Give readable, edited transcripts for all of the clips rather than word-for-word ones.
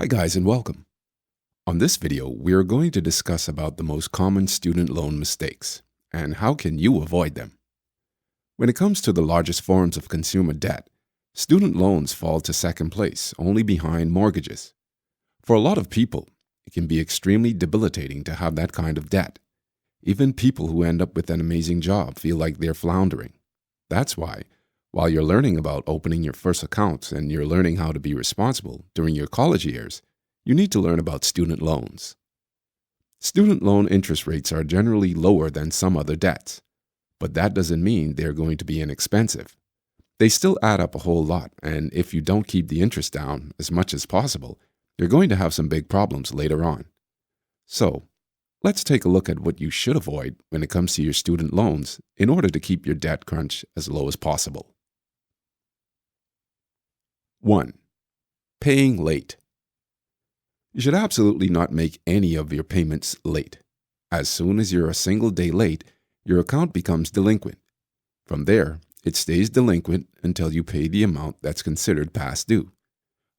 Hi guys and welcome. On this video, we are going to discuss about the most common student loan mistakes and how can you avoid them. When it comes to the largest forms of consumer debt, student loans fall to second place, only behind mortgages. For a lot of people, it can be extremely debilitating to have that kind of debt. Even people who end up with an amazing job feel like they're floundering. That's why, while you're learning about opening your first account and you're learning how to be responsible during your college years, you need to learn about student loans. Student loan interest rates are generally lower than some other debts, but that doesn't mean they're going to be inexpensive. They still add up a whole lot, and if you don't keep the interest down as much as possible, you're going to have some big problems later on. So, let's take a look at what you should avoid when it comes to your student loans in order to keep your debt crunch as low as possible. 1. Paying late. You should absolutely not make any of your payments late. As soon as you're a single day late, your account becomes delinquent. From there, it stays delinquent until you pay the amount that's considered past due.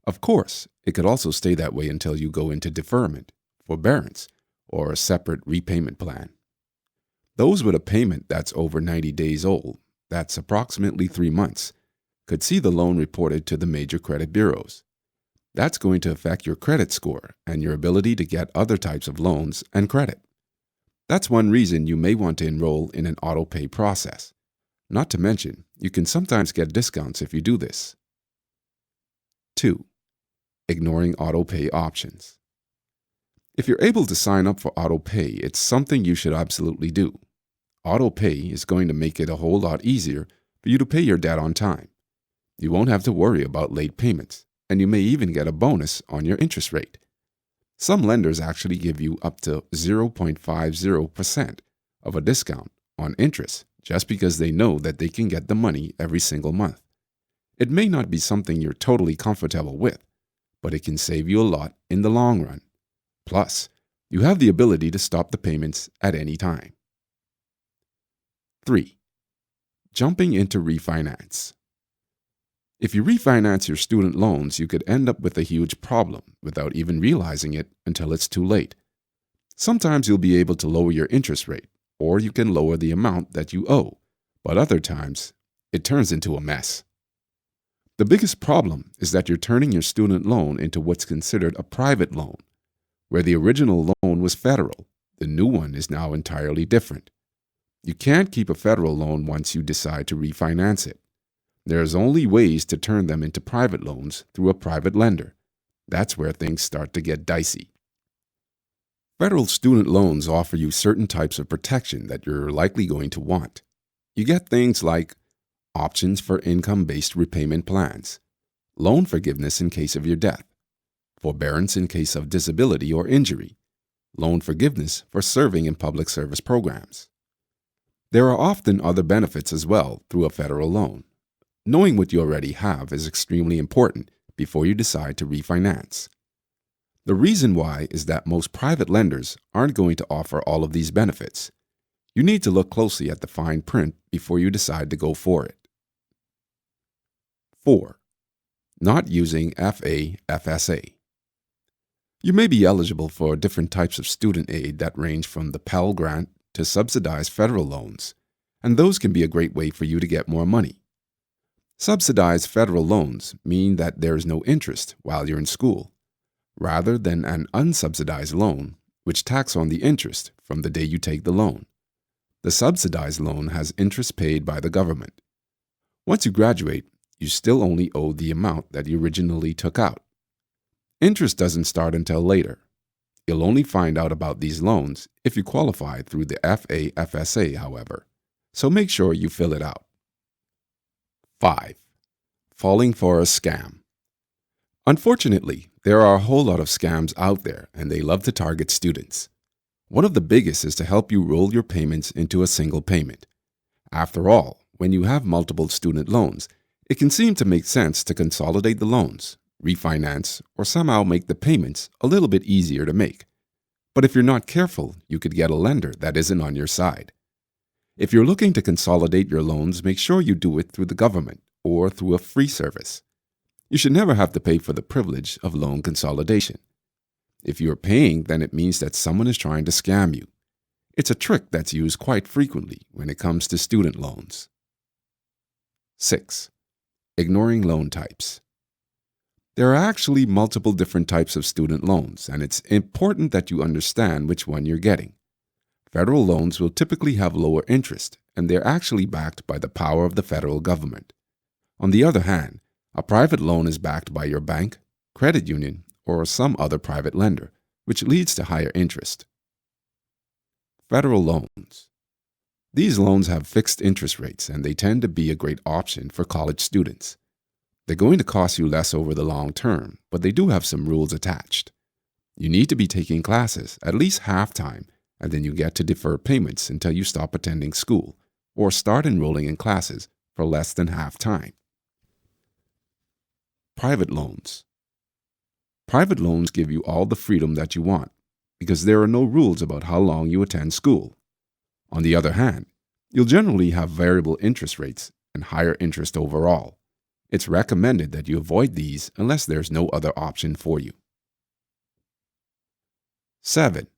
Of course, it could also stay that way until you go into deferment, forbearance, or a separate repayment plan. Those with a payment that's over 90 days old, that's approximately 3 months, could see the loan reported to the major credit bureaus. That's going to affect your credit score and your ability to get other types of loans and credit. That's one reason you may want to enroll in an auto pay process. Not to mention, you can sometimes get discounts if you do this. 2. Ignoring auto pay options. If you're able to sign up for auto pay, it's something you should absolutely do. Auto pay is going to make it a whole lot easier for you to pay your debt on time. You won't have to worry about late payments, and you may even get a bonus on your interest rate. Some lenders actually give you up to 0.50% of a discount on interest just because they know that they can get the money every single month. It may not be something you're totally comfortable with, but it can save you a lot in the long run. Plus, you have the ability to stop the payments at any time. 3. Jumping into refinance. If you refinance your student loans, you could end up with a huge problem without even realizing it until it's too late. Sometimes you'll be able to lower your interest rate, or you can lower the amount that you owe, but other times, it turns into a mess. The biggest problem is that you're turning your student loan into what's considered a private loan. Where the original loan was federal, the new one is now entirely different. You can't keep a federal loan once you decide to refinance it. There's only ways to turn them into private loans through a private lender. That's where things start to get dicey. Federal student loans offer you certain types of protection that you're likely going to want. You get things like options for income-based repayment plans, loan forgiveness in case of your death, forbearance in case of disability or injury, loan forgiveness for serving in public service programs. There are often other benefits as well through a federal loan. Knowing what you already have is extremely important before you decide to refinance. The reason why is that most private lenders aren't going to offer all of these benefits. You need to look closely at the fine print before you decide to go for it. 4. Not using FAFSA. You may be eligible for different types of student aid that range from the Pell Grant to subsidized federal loans, and those can be a great way for you to get more money. Subsidized federal loans mean that there is no interest while you're in school, rather than an unsubsidized loan, which tacks on the interest from the day you take the loan. The subsidized loan has interest paid by the government. Once you graduate, you still only owe the amount that you originally took out. Interest doesn't start until later. You'll only find out about these loans if you qualify through the FAFSA, however, so make sure you fill it out. 5. Falling for a scam. Unfortunately, there are a whole lot of scams out there and they love to target students. One of the biggest is to help you roll your payments into a single payment. After all, when you have multiple student loans, it can seem to make sense to consolidate the loans, refinance, or somehow make the payments a little bit easier to make. But if you're not careful, you could get a lender that isn't on your side. If you're looking to consolidate your loans, make sure you do it through the government or through a free service. You should never have to pay for the privilege of loan consolidation. If you're paying, then it means that someone is trying to scam you. It's a trick that's used quite frequently when it comes to student loans. 6. Ignoring loan types. There are actually multiple different types of student loans, and it's important that you understand which one you're getting. Federal loans will typically have lower interest, and they're actually backed by the power of the federal government. On the other hand, a private loan is backed by your bank, credit union, or some other private lender, which leads to higher interest. Federal loans. These loans have fixed interest rates, and they tend to be a great option for college students. They're going to cost you less over the long term, but they do have some rules attached. You need to be taking classes at least half-time, and then you get to defer payments until you stop attending school or start enrolling in classes for less than half-time. Private loans. Private loans give you all the freedom that you want because there are no rules about how long you attend school. On the other hand, you'll generally have variable interest rates and higher interest overall. It's recommended that you avoid these unless there's no other option for you. 7.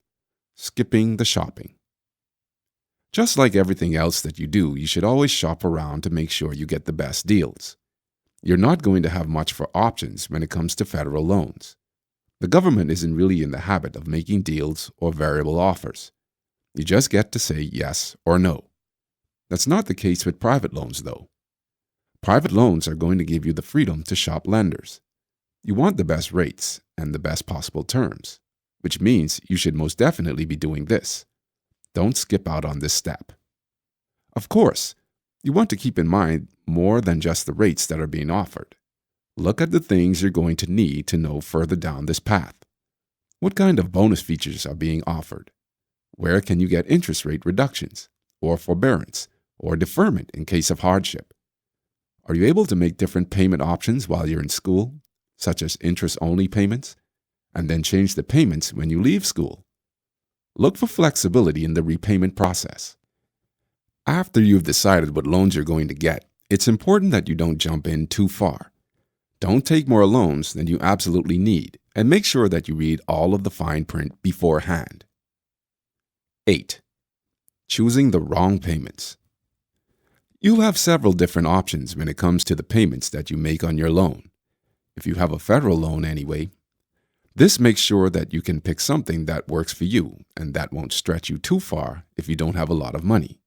Skipping the shopping. Just like everything else that you do, you should always shop around to make sure you get the best deals. You're not going to have much for options when it comes to federal loans. The government isn't really in the habit of making deals or variable offers. You just get to say yes or no. That's not the case with private loans, though. Private loans are going to give you the freedom to shop lenders. You want the best rates and the best possible terms, which means you should most definitely be doing this. Don't skip out on this step. Of course, you want to keep in mind more than just the rates that are being offered. Look at the things you're going to need to know further down this path. What kind of bonus features are being offered? Where can you get interest rate reductions, or forbearance, or deferment in case of hardship? Are you able to make different payment options while you're in school, such as interest-only payments, and then change the payments when you leave school? Look for flexibility in the repayment process. After you've decided what loans you're going to get, it's important that you don't jump in too far. Don't take more loans than you absolutely need, and make sure that you read all of the fine print beforehand. 8. Choosing the wrong payments. You'll have several different options when it comes to the payments that you make on your loan. If you have a federal loan anyway, this makes sure that you can pick something that works for you and that won't stretch you too far if you don't have a lot of money.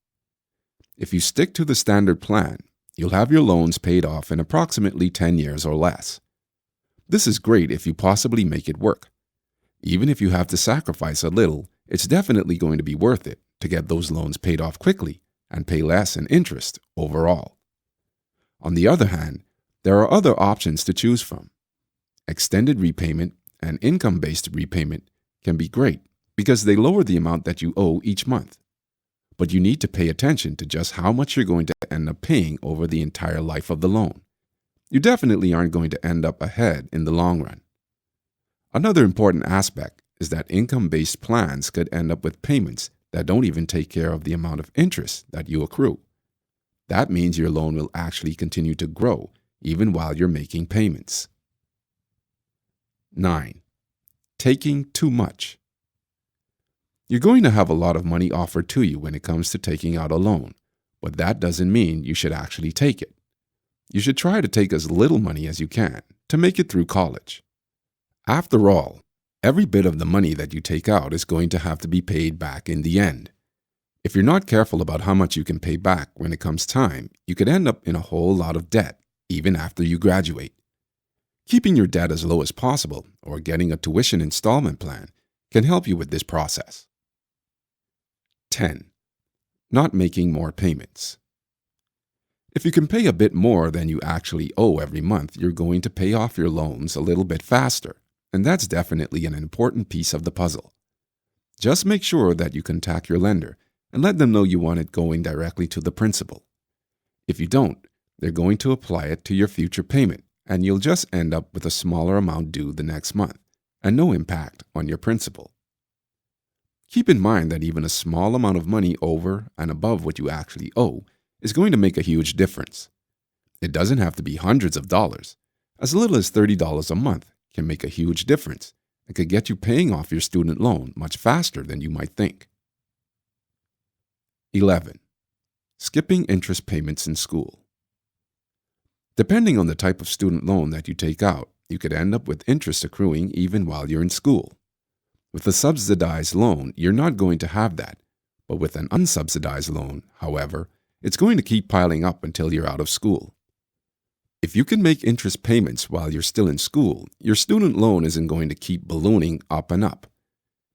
If you stick to the standard plan, you'll have your loans paid off in approximately 10 years or less. This is great if you possibly make it work. Even if you have to sacrifice a little, it's definitely going to be worth it to get those loans paid off quickly and pay less in interest overall. On the other hand, there are other options to choose from. Extended repayment and income-based repayment can be great because they lower the amount that you owe each month. But you need to pay attention to just how much you're going to end up paying over the entire life of the loan. You definitely aren't going to end up ahead in the long run. Another important aspect is that income-based plans could end up with payments that don't even take care of the amount of interest that you accrue. That means your loan will actually continue to grow even while you're making payments. 9. Taking too much. You're going to have a lot of money offered to you when it comes to taking out a loan, but that doesn't mean you should actually take it. You should try to take as little money as you can to make it through college. After all, every bit of the money that you take out is going to have to be paid back in the end. If you're not careful about how much you can pay back when it comes time, you could end up in a whole lot of debt even after you graduate. Keeping your debt as low as possible or getting a tuition installment plan can help you with this process. 10. Not making more payments. If you can pay a bit more than you actually owe every month, you're going to pay off your loans a little bit faster, and that's definitely an important piece of the puzzle. Just make sure that you contact your lender and let them know you want it going directly to the principal. If you don't, they're going to apply it to your future payment, and you'll just end up with a smaller amount due the next month and no impact on your principal. Keep in mind that even a small amount of money over and above what you actually owe is going to make a huge difference. It doesn't have to be hundreds of dollars. As little as $30 a month can make a huge difference and could get you paying off your student loan much faster than you might think. 11. Skipping interest payments in school. Depending on the type of student loan that you take out, you could end up with interest accruing even while you're in school. With a subsidized loan, you're not going to have that, but with an unsubsidized loan, however, it's going to keep piling up until you're out of school. If you can make interest payments while you're still in school, your student loan isn't going to keep ballooning up and up.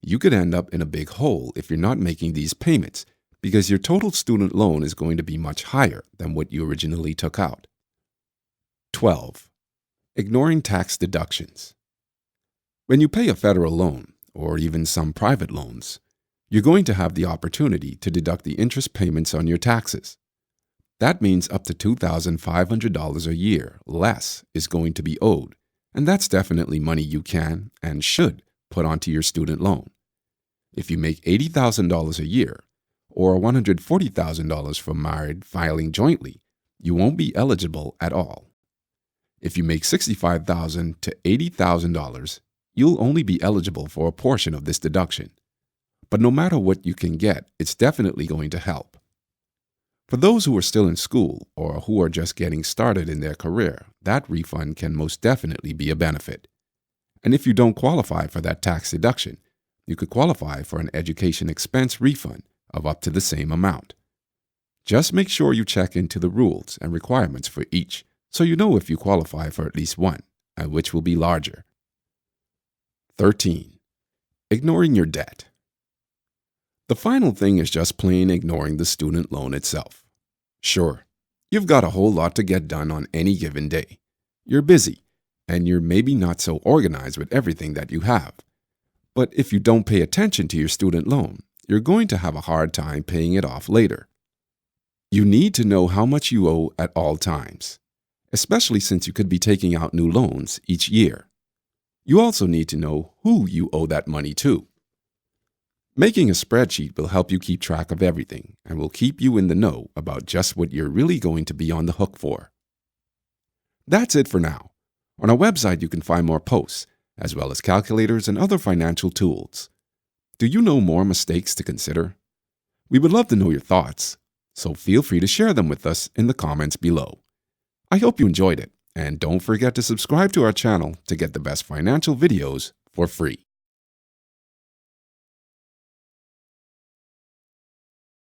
You could end up in a big hole if you're not making these payments because your total student loan is going to be much higher than what you originally took out. 12. Ignoring tax deductions. When you pay a federal loan, or even some private loans, you're going to have the opportunity to deduct the interest payments on your taxes. That means up to $2,500 a year less is going to be owed, and that's definitely money you can and should put onto your student loan. If you make $80,000 a year, or $140,000 for married filing jointly, you won't be eligible at all. If you make $65,000 to $80,000, you'll only be eligible for a portion of this deduction. But no matter what you can get, it's definitely going to help. For those who are still in school or who are just getting started in their career, that refund can most definitely be a benefit. And if you don't qualify for that tax deduction, you could qualify for an education expense refund of up to the same amount. Just make sure you check into the rules and requirements for each so you know if you qualify for at least one, and which will be larger. 13. Ignoring your debt. The final thing is just plain ignoring the student loan itself. Sure, you've got a whole lot to get done on any given day. You're busy, and you're maybe not so organized with everything that you have. But if you don't pay attention to your student loan, you're going to have a hard time paying it off later. You need to know how much you owe at all times, especially since you could be taking out new loans each year. You also need to know who you owe that money to. Making a spreadsheet will help you keep track of everything and will keep you in the know about just what you're really going to be on the hook for. That's it for now. On our website, you can find more posts, as well as calculators and other financial tools. Do you know more mistakes to consider? We would love to know your thoughts, so feel free to share them with us in the comments below. I hope you enjoyed it, and don't forget to subscribe to our channel to get the best financial videos for free.